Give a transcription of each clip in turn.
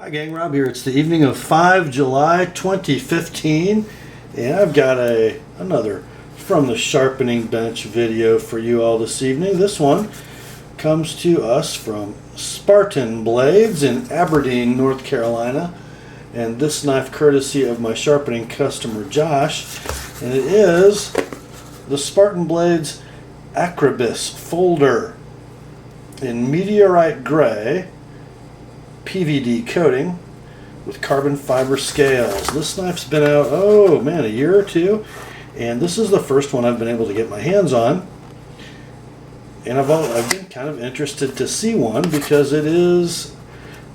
Hi gang, Rob here. It's the evening of 5 July 2015 and I've got another from the Sharpening Bench video for you all this evening. This one comes to us from Spartan Blades in Aberdeen, North Carolina, and this knife courtesy of my sharpening customer Josh, and it is the Spartan Blades Akribis folder in meteorite gray PVD coating with carbon fiber scales. This knife's been out, oh man, a year or two, and this is the first one I've been able to get my hands on, and I've been kind of interested to see one because it is,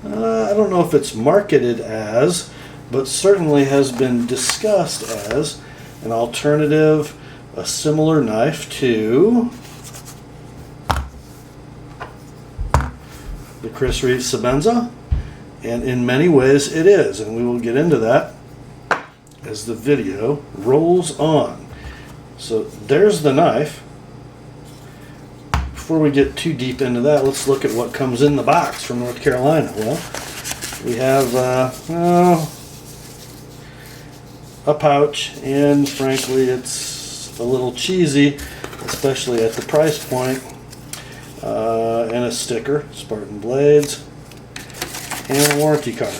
I don't know if it's marketed as, but certainly has been discussed as an alternative, a similar knife to the Chris Reeve Sebenza, and in many ways it is, and we will get into that as the video rolls on. So there's the knife. Before we get too deep into that, let's look at what comes in the box from North Carolina. Well, we have a pouch, and frankly it's a little cheesy, especially at the price point. And a sticker, Spartan Blades, and a warranty card.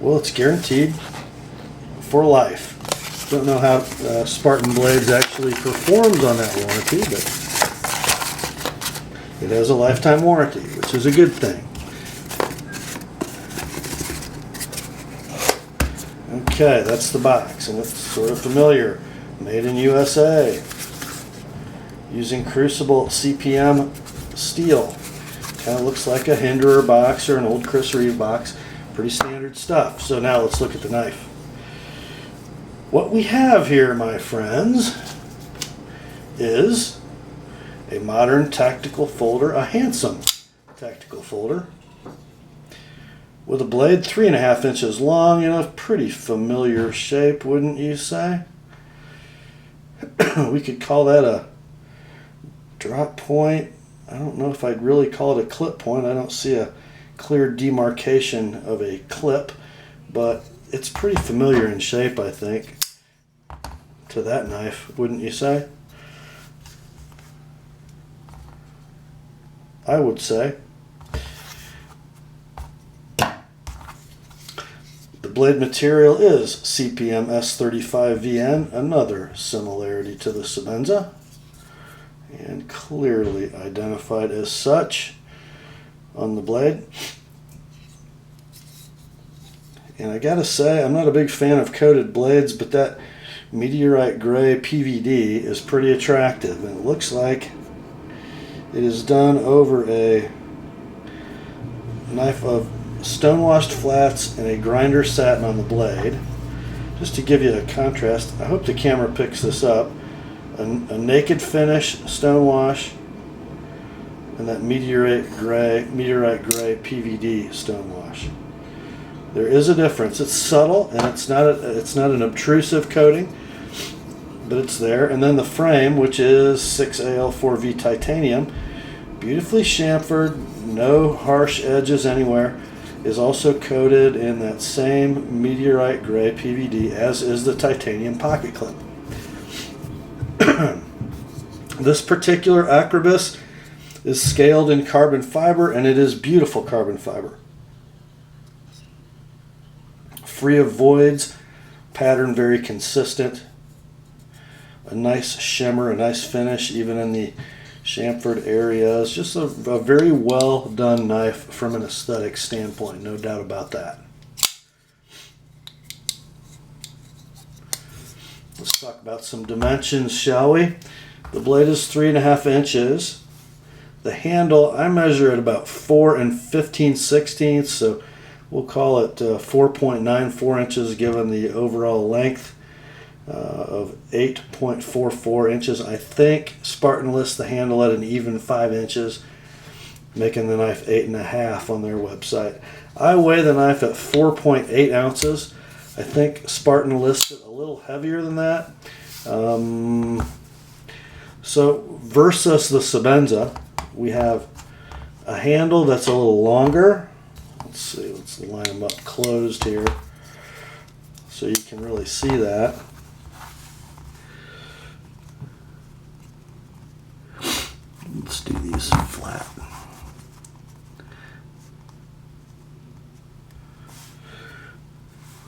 Well, it's guaranteed for life. Don't know how Spartan Blades actually performs on that warranty, but it has a lifetime warranty, which is a good thing. Okay, that's the box, and it's sort of familiar. Made in USA, using Crucible CPM steel. Kind of looks like a Hinderer box or an old Chris Reeve box. Pretty standard stuff. So now let's look at the knife. What we have here, my friends, is a modern tactical folder, a handsome tactical folder, with a blade 3.5 inches long in a pretty familiar shape, wouldn't you say? We could call that a drop point. I don't know if I'd really call it a clip point. I don't see a clear demarcation of a clip, but it's pretty familiar in shape, I think, to that knife, wouldn't you say? I would say. The blade material is CPM S35-VN, another similarity to the Sebenza, and clearly identified as such on the blade. And I gotta say, I'm not a big fan of coated blades, but that meteorite gray PVD is pretty attractive, and it looks like it is done over a knife of stonewashed flats and a grinder satin on the blade. Just to give you a contrast, I hope the camera picks this up. A naked finish stonewash and that meteorite gray PVD stonewash. There is a difference. It's subtle, and it's not an obtrusive coating, but it's there. And then the frame, which is 6AL4V titanium, beautifully chamfered, no harsh edges anywhere, is also coated in that same meteorite gray PVD as is the titanium pocket clip. This particular Akribis is scaled in carbon fiber, and it is beautiful carbon fiber. Free of voids, pattern very consistent, a nice shimmer, a nice finish even in the chamfered areas. Just a very well done knife from an aesthetic standpoint, no doubt about that. Let's talk about some dimensions, shall we? The blade is 3.5 inches. The handle, I measure at about 4 15/16, so we'll call it 4.94 inches given the overall length of 8.44 inches. I think Spartan lists the handle at an even 5 inches, making the knife 8.5 on their website. I weigh the knife at 4.8 ounces. I think Spartan lists it a little heavier than that. So versus the Sebenza, we have a handle that's a little longer. Let's see, let's line them up closed here so you can really see that. Let's do these flat.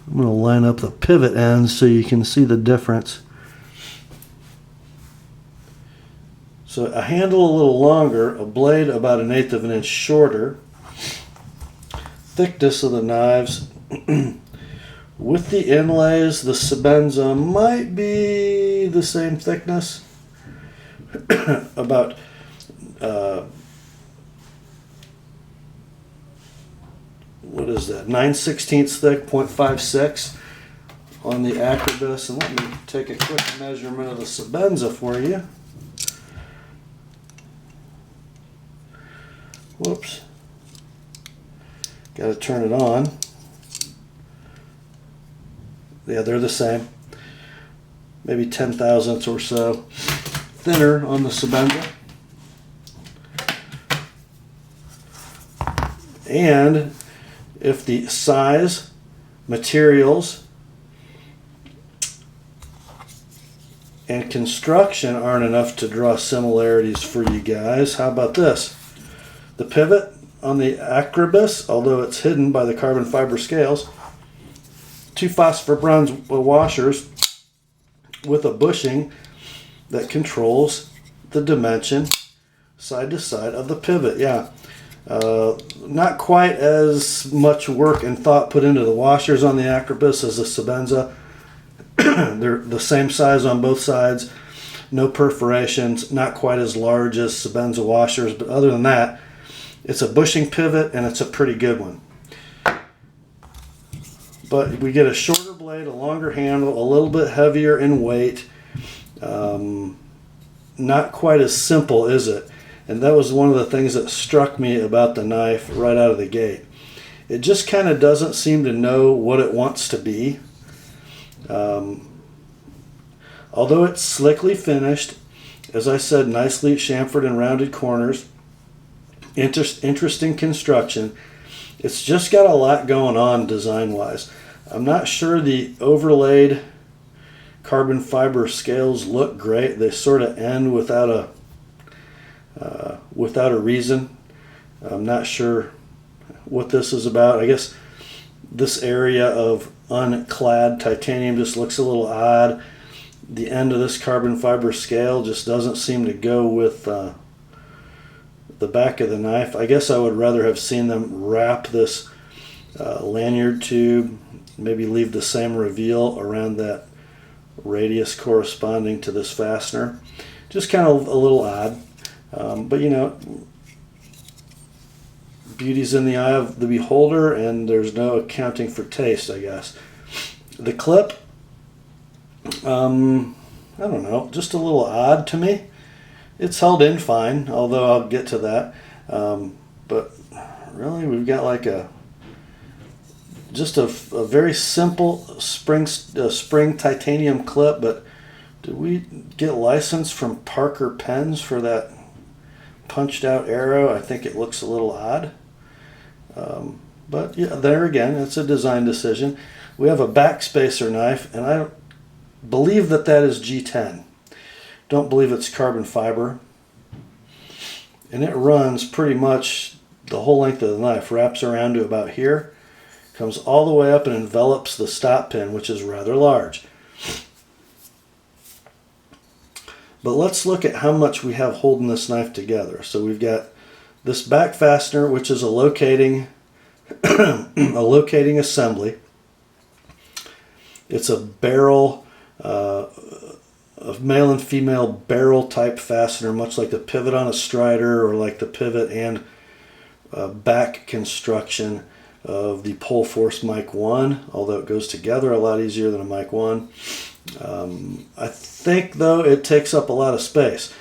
I'm going to line up the pivot ends so you can see the difference. So a handle a little longer, a blade about 1/8 of an inch shorter. Thickness of the knives. With the inlays, the Sebenza might be the same thickness. About what is that? 9/16 thick, 0.56 on the Akribis. And let me take a quick measurement of the Sebenza for you. Whoops. Got to turn it on. Yeah, they're the same. Maybe 10 thousandths or so thinner on the Sebenza. And if the size, materials, and construction aren't enough to draw similarities for you guys, how about this? The pivot on the Akribis, although it's hidden by the carbon fiber scales, 2 phosphor bronze washers with a bushing that controls the dimension side to side of the pivot. Yeah, not quite as much work and thought put into the washers on the Akribis as the Sebenza. They're the same size on both sides, no perforations, not quite as large as Sebenza washers, but other than that, it's a bushing pivot and it's a pretty good one. But we get a shorter blade, a longer handle, a little bit heavier in weight. Not quite as simple, is it? And that was one of the things that struck me about the knife right out of the gate. It just kind of doesn't seem to know what it wants to be. Although it's slickly finished, as I said, nicely chamfered and rounded corners, interesting construction. It's just got a lot going on design-wise. I'm not sure the overlaid carbon fiber scales look great. They sort of end without a reason. I'm not sure what this is about. I guess this area of unclad titanium just looks a little odd. The end of this carbon fiber scale just doesn't seem to go with the back of the knife. I guess I would rather have seen them wrap this lanyard tube, maybe leave the same reveal around that radius corresponding to this fastener. Just kind of a little odd, but you know, beauty's in the eye of the beholder, and there's no accounting for taste, I guess. The clip, I don't know, just a little odd to me. It's held in fine, although I'll get to that. But really, we've got like just a very simple spring titanium clip. But did we get licensed from Parker Pens for that punched out arrow? I think it looks a little odd. But yeah, there again, it's a design decision. We have a backspacer knife, and I believe that is G10. Don't believe it's carbon fiber. And it runs pretty much the whole length of the knife, wraps around to about here, comes all the way up and envelops the stop pin, which is rather large. But let's look at how much we have holding this knife together. So we've got this back fastener, which is a locating assembly. It's a barrel, a male and female barrel type fastener, much like the pivot on a Strider or like the pivot and back construction of the Pole Force Mic 1, although it goes together a lot easier than a Mic 1. I think, though, it takes up a lot of space.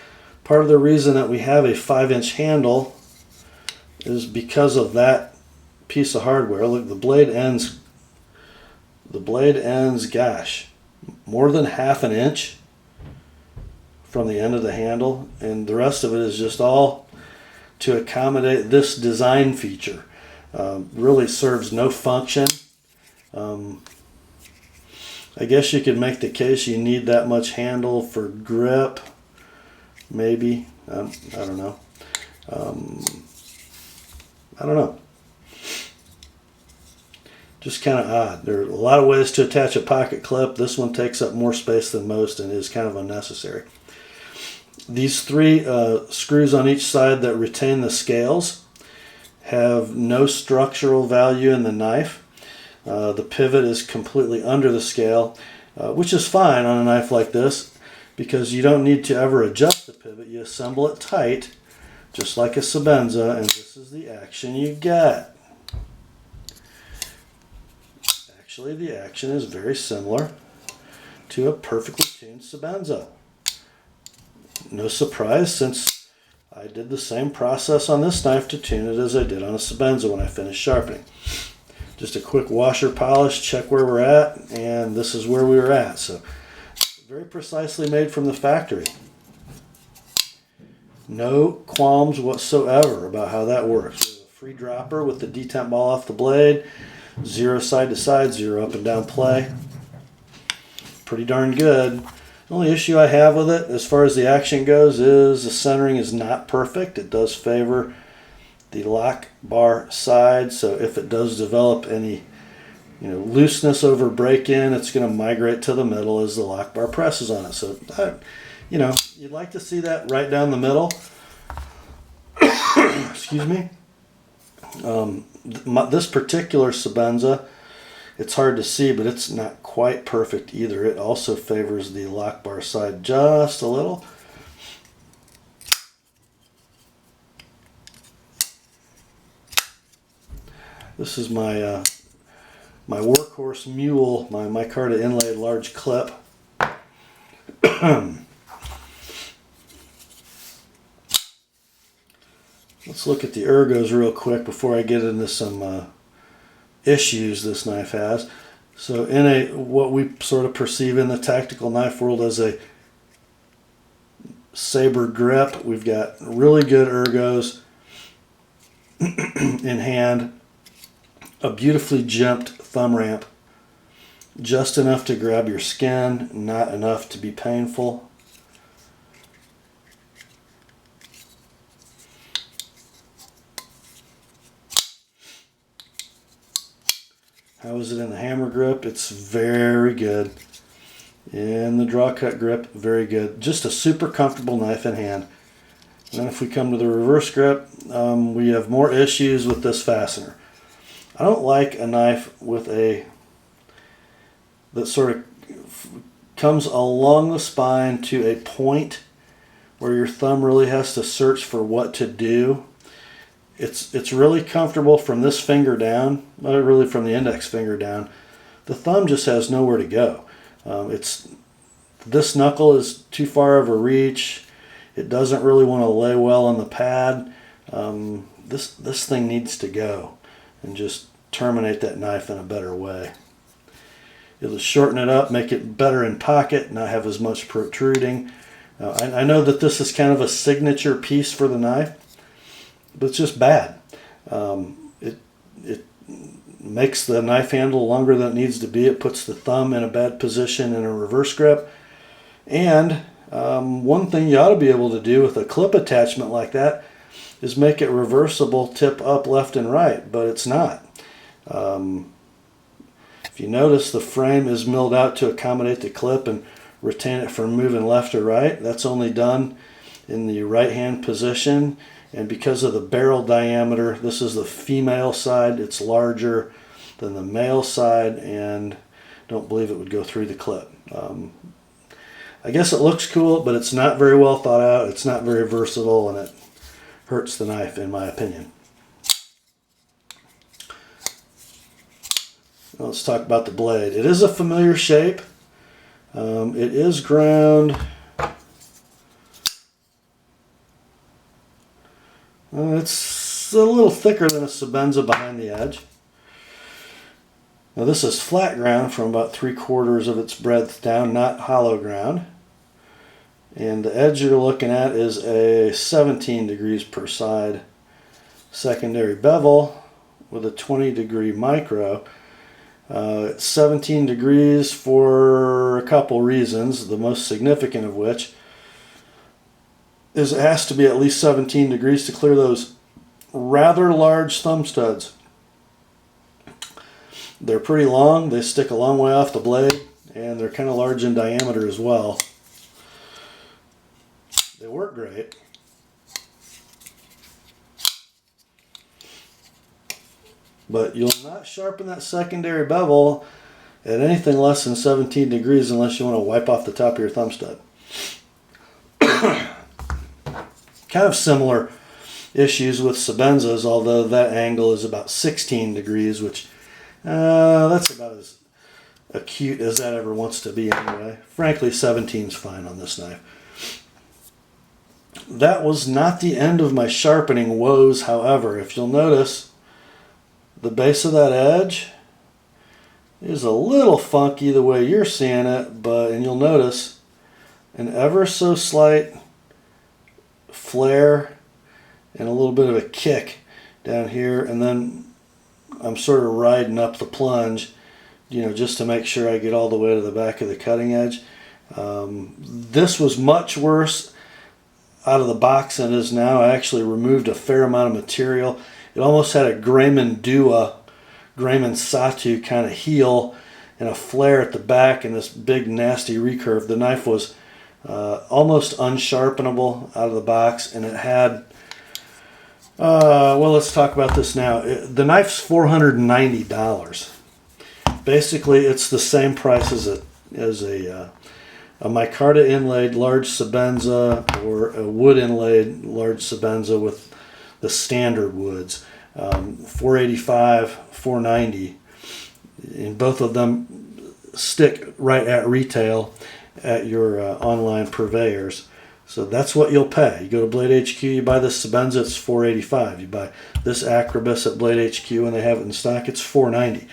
Part of the reason that we have a 5-inch handle is because of that piece of hardware. Look, the blade ends, gosh, more than half an inch from the end of the handle, and the rest of it is just all to accommodate this design feature. Really serves no function. I guess you could make the case you need that much handle for grip, maybe. I don't know. I don't know. Just kind of odd. There are a lot of ways to attach a pocket clip. This one takes up more space than most and is kind of unnecessary. These three screws on each side that retain the scales have no structural value in the knife. The pivot is completely under the scale, which is fine on a knife like this because you don't need to ever adjust the pivot. You assemble it tight, just like a Sebenza, and this is the action you get. Actually, the action is very similar to a perfectly tuned Sebenza. No surprise, since I did the same process on this knife to tune it as I did on a Sebenza when I finished sharpening. Just a quick washer polish, check where we're at, and this is where we were at. So very precisely made from the factory. No qualms whatsoever about how that works. We have a free dropper with the detent ball off the blade, 0 side to side, 0 up and down play. Pretty darn good. The only issue I have with it, as far as the action goes, is the centering is not perfect. It does favor the lock bar side, so if it does develop any looseness over break-in, it's going to migrate to the middle as the lock bar presses on it. So you'd like to see that right down the middle. Excuse me. This particular Sebenza, it's hard to see, but it's not quite perfect either. It also favors the lock bar side just a little. This is my my workhorse mule, my micarta inlaid large clip. Let's look at the ergos real quick before I get into some issues this knife has. So in what we sort of perceive in the tactical knife world as a saber grip, we've got really good ergos in hand. A beautifully jimped thumb ramp, just enough to grab your skin, not enough to be painful. How is it in the hammer grip? It's very good. In the draw cut grip, very good. Just a super comfortable knife in hand. And then if we come to the reverse grip, we have more issues with this fastener. I don't like a knife with that sort of comes along the spine to a point where your thumb really has to search for what to do. It's really comfortable from this finger down, not really from the index finger down. The thumb just has nowhere to go. This knuckle is too far of a reach. It doesn't really want to lay well on the pad. This thing needs to go and just terminate that knife in a better way. It'll shorten it up, make it better in pocket, not have as much protruding. I know that this is kind of a signature piece for the knife, but it's just bad. It makes the knife handle longer than it needs to be. It puts the thumb in a bad position in a reverse grip. And one thing you ought to be able to do with a clip attachment like that is make it reversible, tip up left and right, but it's not. If you notice, the frame is milled out to accommodate the clip and retain it from moving left or right. That's only done in the right hand position, and because of the barrel diameter, this is the female side, it's larger than the male side, and don't believe it would go through the clip. I guess it looks cool, but it's not very well thought out, it's not very versatile, and it hurts the knife in my opinion. Let's talk about the blade. It is a familiar shape. It is ground. It's a little thicker than a Sebenza behind the edge. Now this is flat ground from about 3/4 of its breadth down, not hollow ground. And the edge you're looking at is a 17 degrees per side secondary bevel with a 20-degree micro. It's 17 degrees for a couple reasons, the most significant of which is it has to be at least 17 degrees to clear those rather large thumb studs. They're pretty long, they stick a long way off the blade, and they're kind of large in diameter as well. They work great. But you'll not sharpen that secondary bevel at anything less than 17 degrees unless you want to wipe off the top of your thumb stud. Kind of similar issues with Sebenzas, although that angle is about 16 degrees, which that's about as acute as that ever wants to be anyway. Frankly, 17 is fine on this knife. That was not the end of my sharpening woes, however. If you'll notice, the base of that edge is a little funky the way you're seeing it, and you'll notice an ever so slight flare and a little bit of a kick down here, and then I'm sort of riding up the plunge, just to make sure I get all the way to the back of the cutting edge. This was much worse out of the box than it is now. I actually removed a fair amount of material. It almost had a Grayman Satu kind of heel and a flare at the back and this big nasty recurve. The knife was almost unsharpenable out of the box, and it had, well, let's talk about this now. The knife's $490. Basically, it's the same price as a micarta inlaid large Sebenza or a wood inlaid large Sebenza with the standard woods. $485, $490, and both of them stick right at retail at your online purveyors. So that's what you'll pay. You go to Blade HQ, you buy this Sebenza, it's $485. You buy this Akribis at Blade HQ and they have it in stock, it's $490.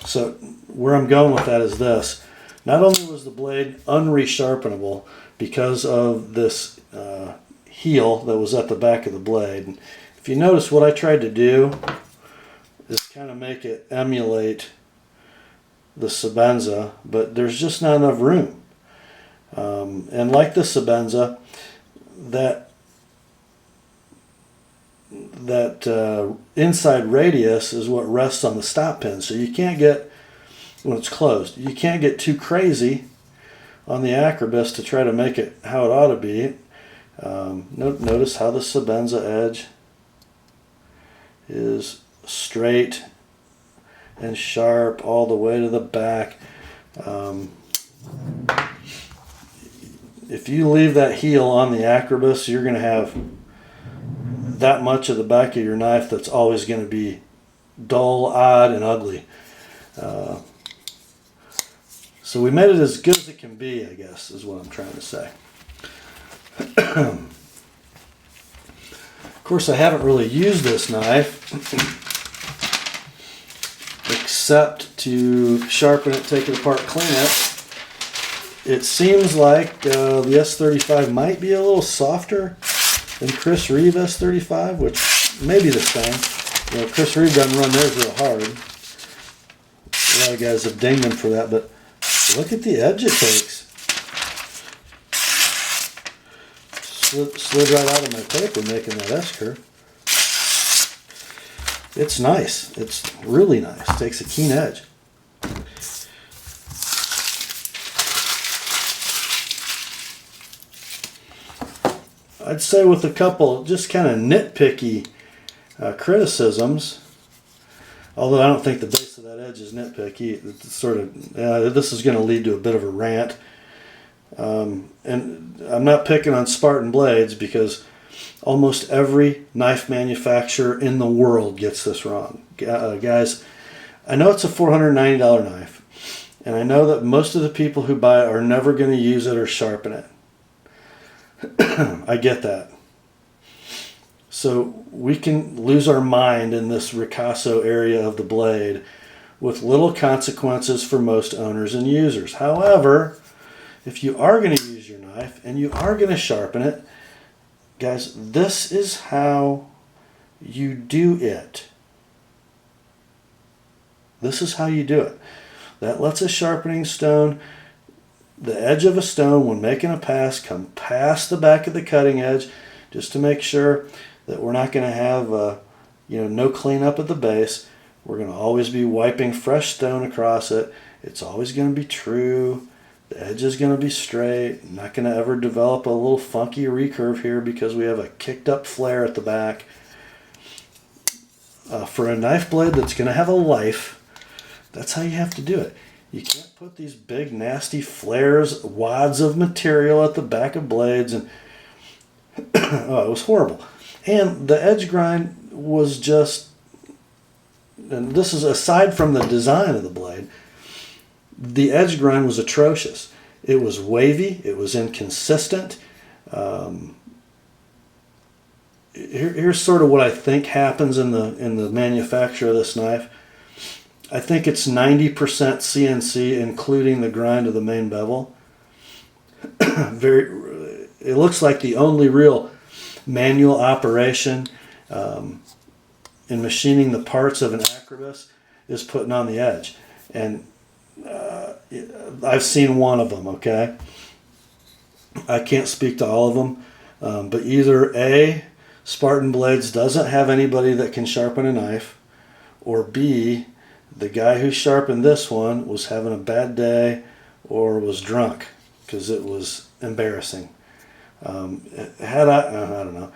So where I'm going with that is this. Not only was the blade unresharpenable because of this heel that was at the back of the blade. If you notice, what I tried to do is kind of make it emulate the Sebenza, but there's just not enough room. And like the Sebenza, that inside radius is what rests on the stop pin. So you can't get, when it's closed, you can't get too crazy on the Akribis to try to make it how it ought to be. Notice how the Sebenza edge is straight and sharp all the way to the back. If you leave that heel on the Akribis, you're going to have that much of the back of your knife that's always going to be dull, odd, and ugly. So we made it as good as it can be, I guess, is what I'm trying to say. Of course, I haven't really used this knife except to sharpen it, take it apart, clean it. It seems like the S35 might be a little softer than Chris Reeve S35, which may be the same. Chris Reeve doesn't run theirs real hard. A lot of guys have dinged him for that, but look at the edge it takes. Slid right out of my paper making that S-curve. It's nice. It's really nice. Takes a keen edge. I'd say with a couple just kind of nitpicky criticisms, although I don't think the base of that edge is nitpicky. It's sort of, this is going to lead to a bit of a rant. And I'm not picking on Spartan Blades because almost every knife manufacturer in the world gets this wrong. Guys, I know it's a $490 knife, and I know that most of the people who buy it are never going to use it or sharpen it. I get that. So we can lose our mind in this ricasso area of the blade with little consequences for most owners and users. However, if you are going to use your knife and you are going to sharpen it, guys, this is how you do it. This is how you do it. That lets a sharpening stone, the edge of a stone when making a pass, come past the back of the cutting edge, just to make sure that we're not going to have no cleanup at the base. We're going to always be wiping fresh stone across it. It's always going to be true. The edge is going to be straight. Not going to ever develop a little funky recurve here because we have a kicked up flare at the back. For a knife blade that's going to have a life, that's how you have to do it. You can't put these big nasty flares, wads of material at the back of blades, and oh, it was horrible. And the edge grind was just, and this is aside from the design of the blade, the edge grind was atrocious. It was wavy, it was inconsistent. Here's sort of what I think happens in the manufacture of this knife. I think it's 90% CNC, including the grind of the main bevel. It looks like the only real manual operation in machining the parts of an Akribis is putting on the edge. And I've seen one of them, okay? I can't speak to all of them, but either A, Spartan Blades doesn't have anybody that can sharpen a knife, or B, the guy who sharpened this one was having a bad day or was drunk, because it was embarrassing. I don't know.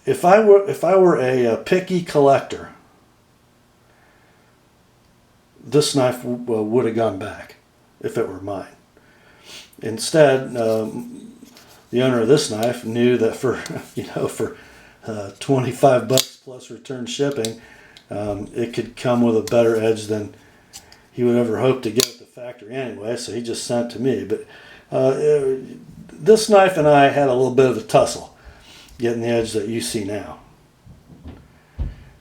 If I were a picky collector, this knife would have gone back if it were mine. Instead, the owner of this knife knew that for $25 plus return shipping, it could come with a better edge than he would ever hope to get at the factory anyway, so he just sent it to me. But this knife and I had a little bit of a tussle getting the edge that you see now.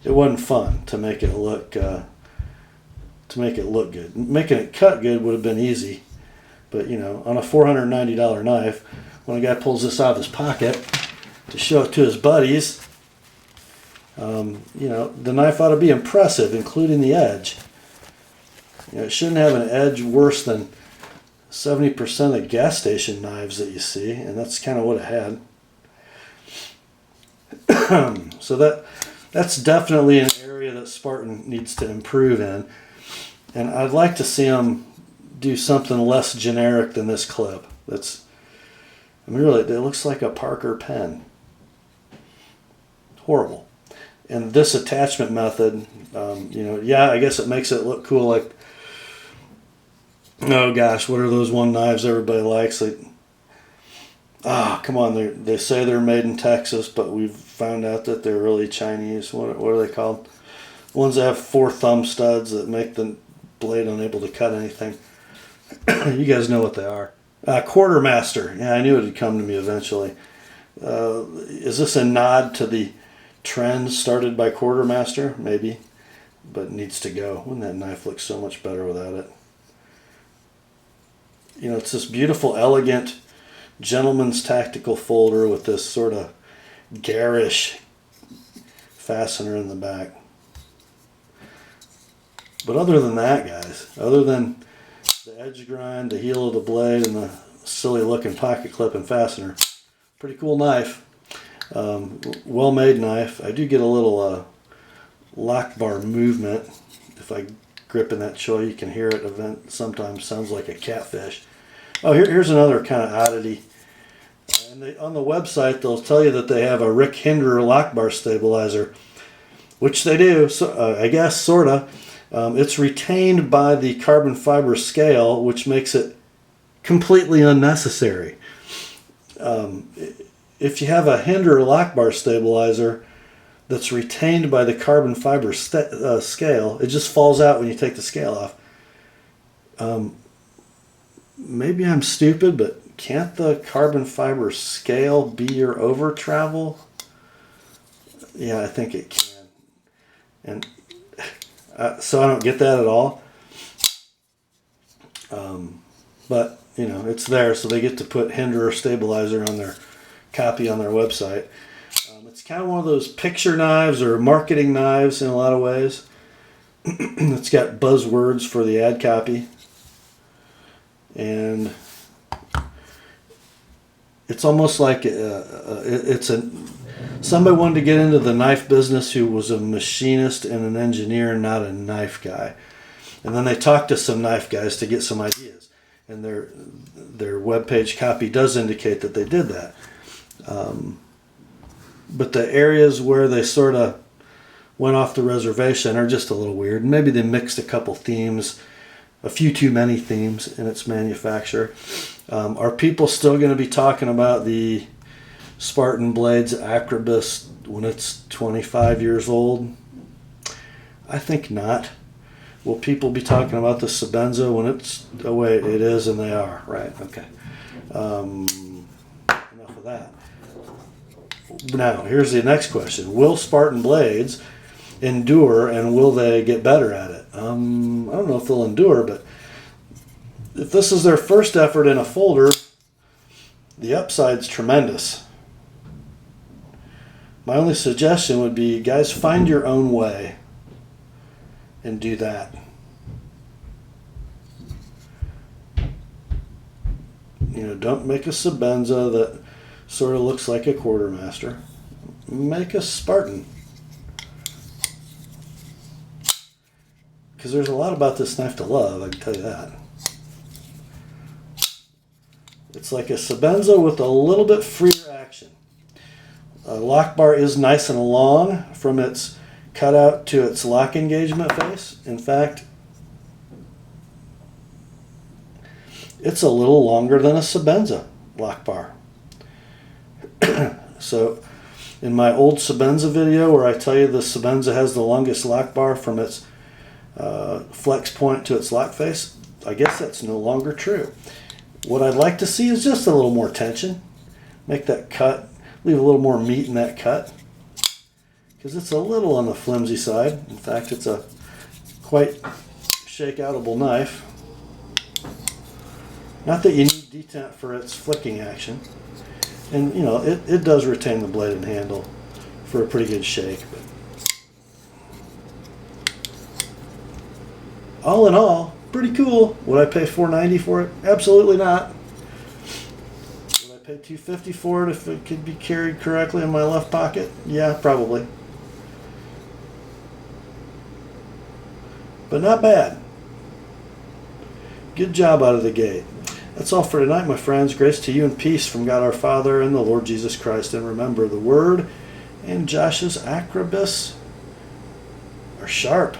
It wasn't fun to make it look good. Making it cut good would have been easy, but on a $490 knife, when a guy pulls this out of his pocket to show it to his buddies, the knife ought to be impressive, including the edge. It shouldn't have an edge worse than 70% of gas station knives that you see, and that's kind of what it had. So that's definitely an area that Spartan needs to improve in, and I'd like to see them do something less generic than this clip. Really, it looks like a Parker pen. Horrible. And this attachment method, I guess it makes it look cool. Like, oh gosh, what are those one knives everybody likes? Come on, they say they're made in Texas, but we've found out that they're really Chinese. What are they called? Ones that have 4 thumb studs that make the blade unable to cut anything. You guys know what they are. Quartermaster. Yeah, I knew it would come to me eventually. Is this a nod to the trend started by Quartermaster? Maybe, but it needs to go. Wouldn't that knife look so much better without it? It's this beautiful, elegant gentleman's tactical folder with this sort of garish fastener in the back. But other than that, guys, other than the edge grind, the heel of the blade, and the silly looking pocket clip and fastener, pretty cool knife. Well-made knife. I do get a little lock bar movement. If I grip in that choy, you can hear it. Sometimes sounds like a catfish. Oh, here's another kind of oddity. And on the website, they'll tell you that they have a Rick Hinder lock bar stabilizer, which they do. So I guess sorta. It's retained by the carbon fiber scale, which makes it completely unnecessary. If you have a Hinder lock bar stabilizer that's retained by the carbon fiber scale, it just falls out when you take the scale off. Maybe I'm stupid, but can't the carbon fiber scale be your over travel? Yeah, I think it can. And so I don't get that at all. But you know, it's there, so they get to put hinder or stabilizer on their copy on their website. It's kind of one of those picture knives or marketing knives in a lot of ways. It's got buzzwords for the ad copy. And it's almost like somebody wanted to get into the knife business who was a machinist and an engineer, not a knife guy. And then they talked to some knife guys to get some ideas. And their webpage copy does indicate that they did that. But the areas where they sort of went off the reservation are just a little weird. Maybe they mixed a couple themes, a few too many themes in its manufacture. Are people still going to be talking about the Spartan Blades Akribis when it's 25 years old? I think not. Will people be talking about the Sebenza when it's... Oh, wait, it is, and they are. Right, okay. Enough of that. Now, here's the next question. Will Spartan Blades endure, and will they get better at it? I don't know if they'll endure, but if this is their first effort in a folder, the upside's tremendous. My only suggestion would be, guys, find your own way and do that. You know, don't make a Sebenza that sort of looks like a quartermaster. Make a Spartan. Because there's a lot about this knife to love, I can tell you that. It's like a Sebenza with a little bit freer action. Lock bar is nice and long from its cutout to its lock engagement face. In fact, it's a little longer than a Sebenza lock bar. So in my old Sebenza video where I tell you the Sebenza has the longest lock bar from its flex point to its lock face, I guess that's no longer true. What I'd like to see is just a little more tension. Make that cut, leave a little more meat in that cut, because it's a little on the flimsy side. In fact, it's a quite shake-outable knife. Not that you need detent for its flicking action. And, you know, it does retain the blade and handle for a pretty good shake. But all in all, pretty cool. Would I pay $490 for it? Absolutely not. Would I pay $250 for it if it could be carried correctly in my left pocket? Yeah, probably. But not bad. Good job out of the gate. That's all for tonight, my friends. Grace to you and peace from God our Father and the Lord Jesus Christ. And remember, the Word and Josh's Akribis are sharp.